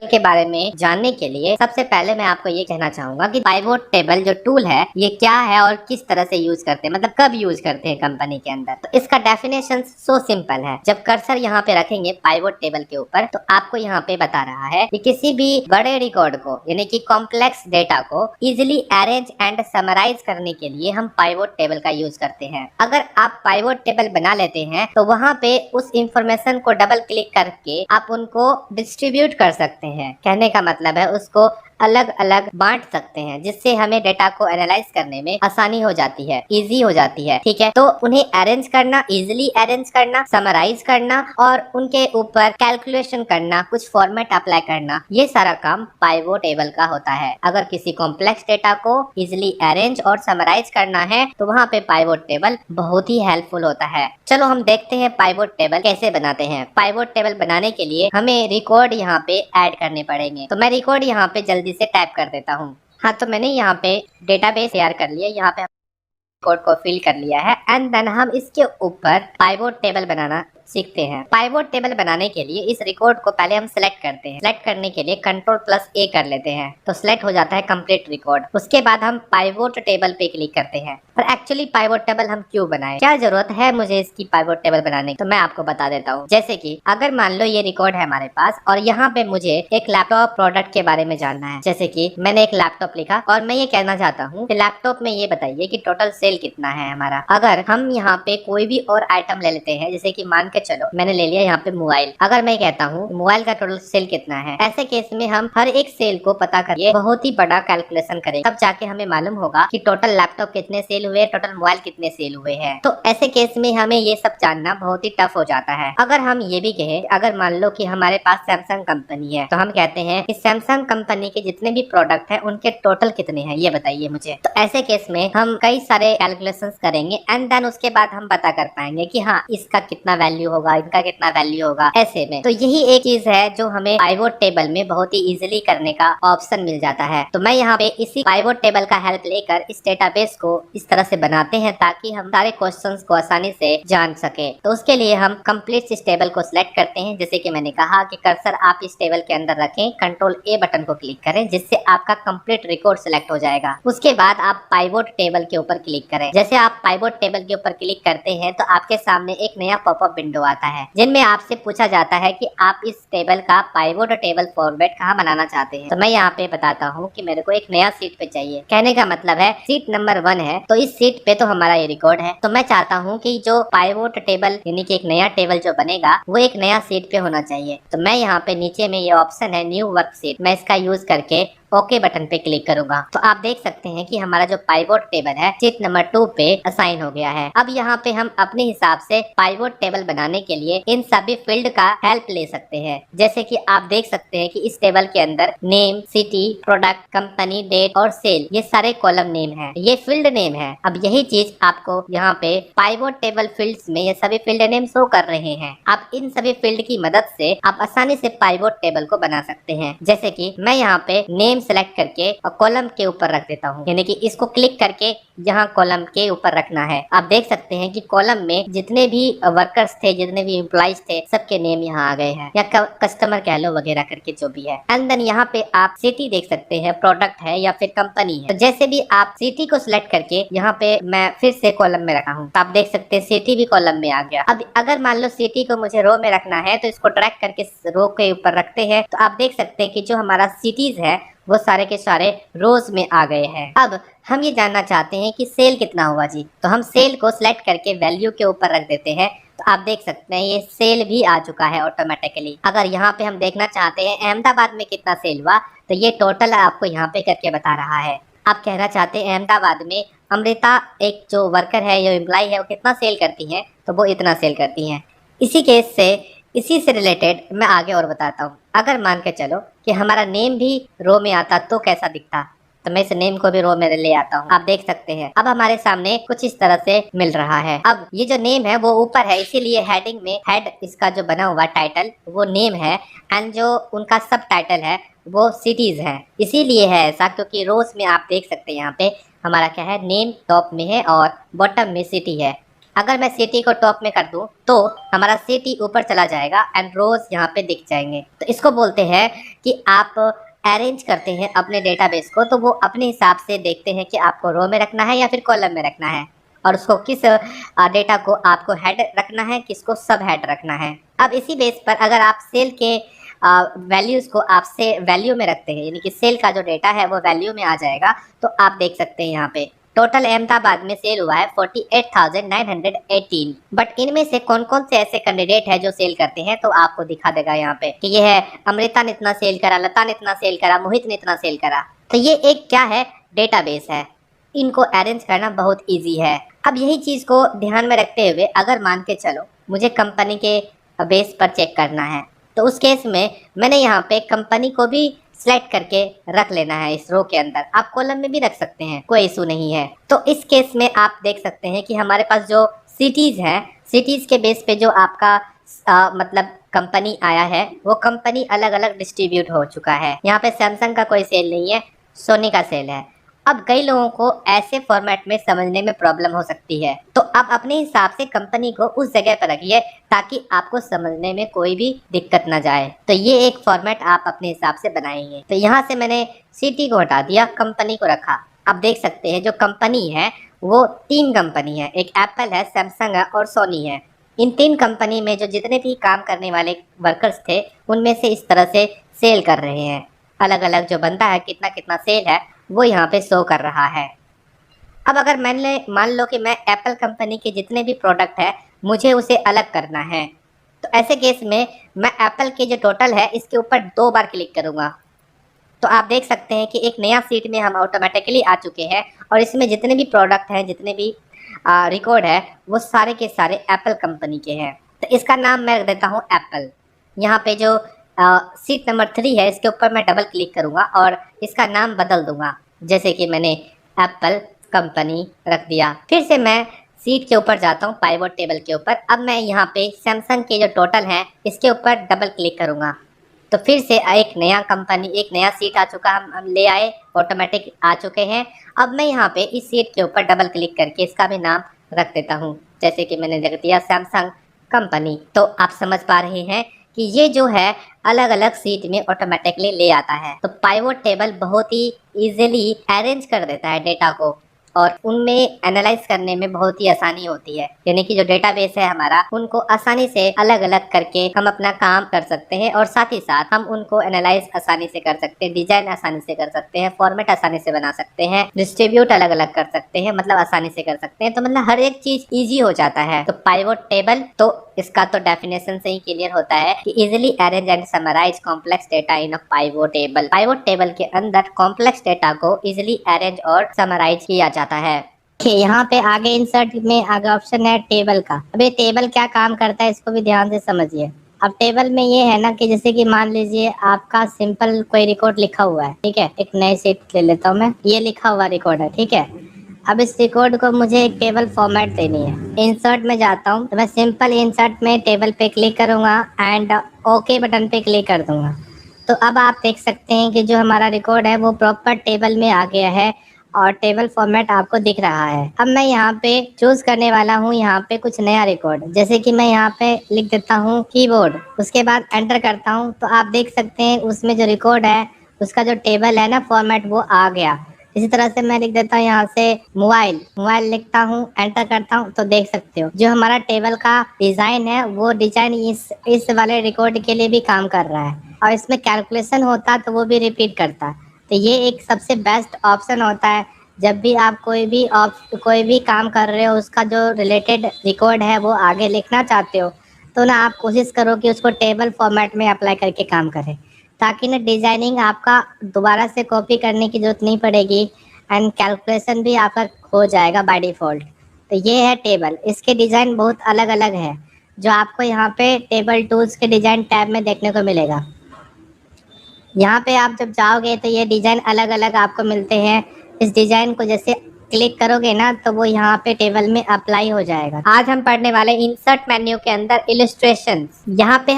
के बारे में जानने के लिए सबसे पहले मैं आपको ये कहना चाहूंगा कि पाइवोट टेबल जो टूल है ये क्या है और किस तरह से यूज करते हैं, मतलब कब यूज करते हैं कंपनी के अंदर। तो इसका डेफिनेशन सो सिंपल है। जब कर्सर यहाँ पे रखेंगे पाइवोट टेबल के ऊपर तो आपको यहाँ पे बता रहा है कि किसी भी बड़े रिकॉर्ड को यानी कि कॉम्प्लेक्स डेटा को इजिली अरेंज एंड समराइज करने के लिए हम पाइवोट टेबल का यूज करते हैं। अगर आप पाइवोट टेबल बना लेते हैं तो वहाँ पे उस इंफॉर्मेशन को डबल क्लिक करके आप उनको डिस्ट्रीब्यूट कर सकते हैं। कहने का मतलब है उसको अलग अलग बांट सकते हैं, जिससे हमें डेटा को एनालाइज करने में आसानी हो जाती है, इजी हो जाती है। ठीक है, तो उन्हें अरेंज करना, इजिली अरेंज करना, समराइज करना और उनके ऊपर कैलकुलेशन करना, कुछ फॉर्मेट अप्लाई करना, ये सारा काम पाइवोट टेबल का होता है। अगर किसी कॉम्प्लेक्स डेटा को इजिली अरेंज और समराइज करना है तो वहाँ पे पाइवोट टेबल बहुत ही हेल्पफुल होता है। चलो हम देखते हैं पाइवोट टेबल कैसे बनाते हैं। पाइवोट टेबल बनाने के लिए हमें रिकॉर्ड यहाँ पे ऐड करने पड़ेंगे। तो मैं रिकॉर्ड यहाँ पे जल्दी से टाइप कर देता हूँ। हाँ, तो मैंने यहाँ पे डेटाबेस तैयार कर लिया, यहाँ पे रिकॉर्ड को फिल कर लिया है एंड देन हम इसके ऊपर पाइवोट टेबल बनाना सीखते हैं। पाइवोट टेबल बनाने के लिए इस रिकॉर्ड को पहले हम सिलेक्ट करते हैं। सिलेक्ट करने के लिए Ctrl+A कर लेते हैं तो सिलेक्ट हो जाता है कंप्लीट रिकॉर्ड। उसके बाद हम पाइवोट टेबल पे क्लिक करते हैं। पर एक्चुअली पाइवोट टेबल हम क्यों बनाएं, क्या जरूरत है मुझे इसकी पाइवोट टेबल बनाने की, तो मैं आपको बता देता हूँ। जैसे कि अगर मान लो ये रिकॉर्ड है हमारे पास और यहाँ पे मुझे एक लैपटॉप प्रोडक्ट के बारे में जानना है। जैसे कि मैंने एक लैपटॉप लिखा और मैं ये कहना चाहता हूँ कि लैपटॉप में ये बताइए कि टोटल सेल कितना है हमारा। अगर हम यहाँ पे कोई भी और आइटम ले लेते हैं, जैसे कि मान के चलो मैंने ले लिया यहाँ पे मोबाइल। अगर मैं कहता हूँ मोबाइल का टोटल सेल कितना है, ऐसे केस में हम हर एक सेल को पता करिए बहुत ही बड़ा कैलकुलेशन करेंगे, तब जाके हमें मालूम होगा कि टोटल लैपटॉप कितने सेल हुए, टोटल मोबाइल कितने सेल हुए हैं। तो ऐसे केस में हमें ये सब जानना बहुत ही टफ हो जाता है। अगर हम ये भी कहें, अगर मान लो कि हमारे पास सैमसंग कंपनी है तो हम कहते हैं कि सैमसंग कंपनी के जितने भी प्रोडक्ट है उनके टोटल कितने हैं ये बताइए मुझे। तो ऐसे केस में हम कई सारे कैलकुलेशन करेंगे एंड देन उसके बाद हम पता कर पाएंगे कि हाँ इसका कितना वैल्यू होगा, इनका कितना वैल्यू होगा ऐसे में। तो यही एक चीज है जो हमें पाइवोट टेबल में बहुत ही इजीली करने का ऑप्शन मिल जाता है। तो मैं यहाँ पे इसी पाइवोट टेबल का हेल्प लेकर इस डेटाबेस को इस तरह से बनाते हैं ताकि हम सारे क्वेश्चंस को आसानी से जान सके। तो उसके लिए हम कंप्लीट इस टेबल को सिलेक्ट करते हैं। जैसे कि मैंने कहा कि कर्सर आप इस टेबल के अंदर रखें, Ctrl+A बटन को क्लिक करें जिससे आपका कंप्लीट रिकॉर्ड सिलेक्ट हो जाएगा। उसके बाद आप पाइवोट टेबल के ऊपर क्लिक करें। जैसे आप पाइवोट टेबल के ऊपर क्लिक करते हैं तो आपके सामने एक नया पॉपअप विंडो आता है जिनमें आपसे पूछा जाता है कि आप इस टेबल का पाइवोट टेबल फॉर्मेट कहाँ बनाना चाहते हैं। तो मैं यहाँ पे बताता हूँ कि मेरे को एक नया सीट पे चाहिए। कहने का मतलब है सीट नंबर 1 है तो इस सीट पे तो हमारा ये रिकॉर्ड है, तो मैं चाहता हूँ कि जो पाइवोट टेबल यानी कि एक नया टेबल जो बनेगा वो एक नया सीट पे होना चाहिए। तो मैं यहाँ पे नीचे में ये ऑप्शन है न्यू वर्क सीट, मैं इसका यूज करके ओके बटन पे क्लिक करूंगा। तो आप देख सकते हैं कि हमारा जो पाइवोट टेबल है सीट नंबर 2 पे असाइन हो गया है। अब यहाँ पे हम अपने हिसाब से पाइवोट टेबल बनाने के लिए इन सभी फील्ड का हेल्प ले सकते हैं। जैसे कि आप देख सकते हैं कि इस टेबल के अंदर name, city, product, company, date और सेल ये सारे कॉलम नेम है, ये फील्ड नेम है। अब यही चीज आपको यहाँ पे पाइवोट टेबल फील्ड्स में ये सभी फील्ड नेम शो कर रहे हैं। आप इन सभी फील्ड की मदद से आप आसानी से पाइवोट टेबल को बना सकते हैं। जैसे कि मैं यहाँ पे नेम सेलेक्ट करके और कॉलम के ऊपर रख देता हूँ, यानी कि इसको क्लिक करके यहाँ कॉलम के ऊपर रखना है। आप देख सकते हैं कि कॉलम में जितने भी वर्कर्स थे, जितने भी एम्प्लॉइज थे, सबके नेम यहाँ आ गए हैं, या कस्टमर कह लो वगैरह करके जो भी है। एंड देन यहाँ पे आप सिटी देख सकते हैं, प्रोडक्ट है या फिर कंपनी है। तो जैसे भी आप सिटी को सिलेक्ट करके यहाँ पे मैं फिर से कॉलम में रखा हूँ, तो आप देख सकते हैं सिटी भी कॉलम में आ गया। अब अगर मान लो सिटी को मुझे रो में रखना है तो इसको ड्रैग करके रो के ऊपर रखते हैं, तो आप देख सकते हैं कि जो हमारा सिटीज है वो सारे के सारे रोज में आ गए हैं। अब हम ये जानना चाहते हैं कि सेल कितना हुआ जी, तो हम सेल को सिलेक्ट करके वैल्यू के ऊपर रख देते हैं। तो आप देख सकते हैं ये सेल भी आ चुका है ऑटोमेटिकली। अगर यहाँ पे हम देखना चाहते हैं अहमदाबाद में कितना सेल हुआ, तो ये टोटल आपको यहाँ पे करके बता रहा है। आप कहना चाहते हैं अहमदाबाद में अमृता एक जो वर्कर है, जो एम्प्लॉय है, वो कितना सेल करती है, तो वो इतना सेल करती है। इसी केस से इसी से रिलेटेड मैं आगे और बताता हूँ। अगर मान के चलो कि हमारा नेम भी रो में आता तो कैसा दिखता, तो मैं इस नेम को भी रो में ले आता हूँ। आप देख सकते हैं अब हमारे सामने कुछ इस तरह से मिल रहा है। अब ये जो नेम है वो ऊपर है, इसीलिए हेडिंग में हेड इसका जो बना हुआ टाइटल वो नेम है एंड जो उनका सब टाइटल है वो सिटीज है। इसीलिए है ऐसा क्योंकि रोज में आप देख सकते हैं यहाँ पे हमारा क्या है, नेम टॉप में है और बॉटम में सिटी है। अगर मैं सिटी को टॉप में कर दूं तो हमारा सिटी ऊपर चला जाएगा एंड रोज यहाँ पे दिख जाएंगे। तो इसको बोलते हैं कि आप अरेंज करते हैं अपने डेटाबेस को, तो वो अपने हिसाब से देखते हैं कि आपको रो में रखना है या फिर कॉलम में रखना है, और उसको किस डेटा को आपको हेड रखना है, किसको सब हेड रखना है। अब इसी बेस पर अगर आप सेल के वैल्यूज़ को आप से वैल्यू में रखते हैं, यानी कि सेल का जो डेटा है वो वैल्यू में आ जाएगा, तो आप देख सकते हैं यहाँ पे टोटल अहमदाबाद में सेल हुआ है 48,918। बट इनमें से कौन कौन से ऐसे कैंडिडेट है जो सेल करते हैं, तो आपको दिखा देगा यहाँ पे कि ये है अमृता ने इतना सेल करा, लता ने इतना सेल करा, मोहित ने इतना सेल करा। तो ये एक क्या है, डेटाबेस है। इनको अरेंज करना बहुत ईजी है। अब यही चीज़ को ध्यान में रखते हुए अगर मान के चलो मुझे कंपनी के बेस पर चेक करना है, तो उस केस में मैंने यहाँ पे कंपनी को भी सिलेक्ट करके रख लेना है इस रो के अंदर। आप कॉलम में भी रख सकते हैं, कोई इशू नहीं है। तो इस केस में आप देख सकते हैं कि हमारे पास जो सिटीज़ हैं, सिटीज़ के बेस पे जो आपका मतलब कंपनी आया है, वो कंपनी अलग अलग डिस्ट्रीब्यूट हो चुका है। यहाँ पे सैमसंग का कोई सेल नहीं है, सोनी का सेल है। अब कई लोगों को ऐसे फॉर्मेट में समझने में प्रॉब्लम हो सकती है, तो आप अपने हिसाब से कंपनी को उस जगह पर रखिए ताकि आपको समझने में कोई भी दिक्कत ना जाए। तो ये एक फॉर्मेट आप अपने हिसाब से बनाएंगे। तो यहाँ से मैंने सिटी को हटा दिया, कंपनी को रखा। आप देख सकते हैं जो कंपनी है वो 3 कंपनी है, एक एप्पल है, सैमसंग है और सोनी है। इन 3 कंपनी में जो जितने भी काम करने वाले वर्कर्स थे, उनमें से इस तरह से सेल कर रहे हैं। अलग अलग जो बनता है कितना कितना सेल है वो यहाँ पे शो कर रहा है। अब अगर मैंने मान लो कि मैं एप्पल कंपनी के जितने भी प्रोडक्ट है मुझे उसे अलग करना है, तो ऐसे केस में मैं एप्पल के जो टोटल है इसके ऊपर 2 बार क्लिक करूँगा। तो आप देख सकते हैं कि एक नया सीट में हम ऑटोमेटिकली आ चुके हैं, और इसमें जितने भी प्रोडक्ट हैं, जितने भी रिकॉर्ड है, वो सारे के सारे एप्पल कंपनी के हैं। तो इसका नाम मैं रख देता हूँ एप्पल। यहाँ पे जो सीट नंबर 3 है इसके ऊपर मैं डबल क्लिक करूँगा और इसका नाम बदल दूंगा, जैसे कि मैंने एप्पल कंपनी रख दिया। फिर से मैं सीट के ऊपर जाता हूँ, पाइवोट टेबल के ऊपर। अब मैं यहाँ पे सैमसंग के जो टोटल हैं इसके ऊपर डबल क्लिक करूँगा, तो फिर से एक नया कंपनी, एक नया सीट आ चुका, हम ले आए, ऑटोमेटिक आ चुके हैं। अब मैं यहाँ पे इस सीट के ऊपर डबल क्लिक करके इसका भी नाम रख देता हूँ, जैसे कि मैंने रख दिया सैमसंग कंपनी। तो आप समझ पा रहे हैं कि ये जो है अलग अलग सीट में ऑटोमेटिकली ले आता है। तो पाइवोट टेबल बहुत ही इजीली अरेंज कर देता है डेटा को, और उनमें एनालाइज करने में बहुत ही आसानी होती है। यानी कि जो डेटाबेस है हमारा, उनको आसानी से अलग अलग करके हम अपना काम कर सकते हैं, और साथ ही साथ हम उनको एनालाइज आसानी से कर सकते हैं, डिजाइन आसानी से कर सकते हैं, फॉर्मेट आसानी से बना सकते हैं, डिस्ट्रीब्यूट अलग अलग कर सकते हैं, मतलब आसानी से कर सकते हैं। तो मतलब हर एक चीज ईजी हो जाता है। तो पाइवोट टेबल, तो इसका तो डेफिनेशन से ही क्लियर होता है कि easily arrange and summarise complex data in a pivot table. Pivot table के अंदर कॉम्प्लेक्स डेटा को इजिली अरेंज और समराइज किया जाता है। यहाँ पे आगे इंसर्ट में आगे ऑप्शन है टेबल का। अब ये टेबल क्या काम करता है इसको भी ध्यान से समझिए। अब टेबल में ये है ना कि जैसे कि मान लीजिए आपका सिंपल कोई रिकॉर्ड लिखा हुआ है, ठीक है, एक नई शीट ले लेता हूँ मैं, ये लिखा हुआ रिकॉर्ड है, ठीक है। अब इस रिकॉर्ड को मुझे एक टेबल फॉर्मेट देनी है। इंसर्ट में जाता हूँ, तो मैं सिंपल इंसर्ट में टेबल पे क्लिक करूँगा एंड ओके बटन पे क्लिक कर दूंगा। तो अब आप देख सकते हैं कि जो हमारा रिकॉर्ड है वो प्रॉपर टेबल में आ गया है और टेबल फॉर्मेट आपको दिख रहा है। अब मैं यहाँ पे चूज करने वाला हूँ यहाँ पे कुछ नया रिकॉर्ड, जैसे कि मैं यहाँ पे लिख देता हूँ कीबोर्ड, उसके बाद एंटर करता हूँ। तो आप देख सकते हैं उसमें जो रिकॉर्ड है उसका जो टेबल है ना फॉर्मेट, वो आ गया। इसी तरह से मैं लिख देता हूँ यहाँ से मोबाइल, मोबाइल लिखता हूँ, एंटर करता हूँ। तो देख सकते हो जो हमारा टेबल का डिजाइन है वो डिजाइन इस वाले रिकॉर्ड के लिए भी काम कर रहा है, और इसमें कैलकुलेशन होता तो वो भी रिपीट करता। तो ये एक सबसे बेस्ट ऑप्शन होता है जब भी आप कोई भी काम कर रहे हो, उसका जो रिलेटेड रिकॉर्ड है वो आगे लिखना चाहते हो, तो ना आप कोशिश करो कि उसको टेबल फॉर्मेट में अप्लाई करके काम करें, ताकि ना डिजाइनिंग आपका दोबारा से कॉपी करने की जरूरत नहीं पड़ेगी एंड कैलकुलेशन भी आपका हो जाएगा बाय डिफ़ॉल्ट। तो ये है टेबल। इसके डिज़ाइन बहुत अलग अलग है जो आपको यहाँ पे टेबल टूल्स के डिज़ाइन टैब में देखने को मिलेगा। यहाँ पे आप जब जाओगे तो ये डिज़ाइन अलग अलग आपको मिलते हैं। इस डिज़ाइन को जैसे क्लिक करोगे ना तो वो यहाँ पे टेबल में अप्लाई हो जाएगा। आज हम पढ़ने वाले इंसर्ट मेन्यू के अंदर इलस्ट्रेशंस। यहाँ पे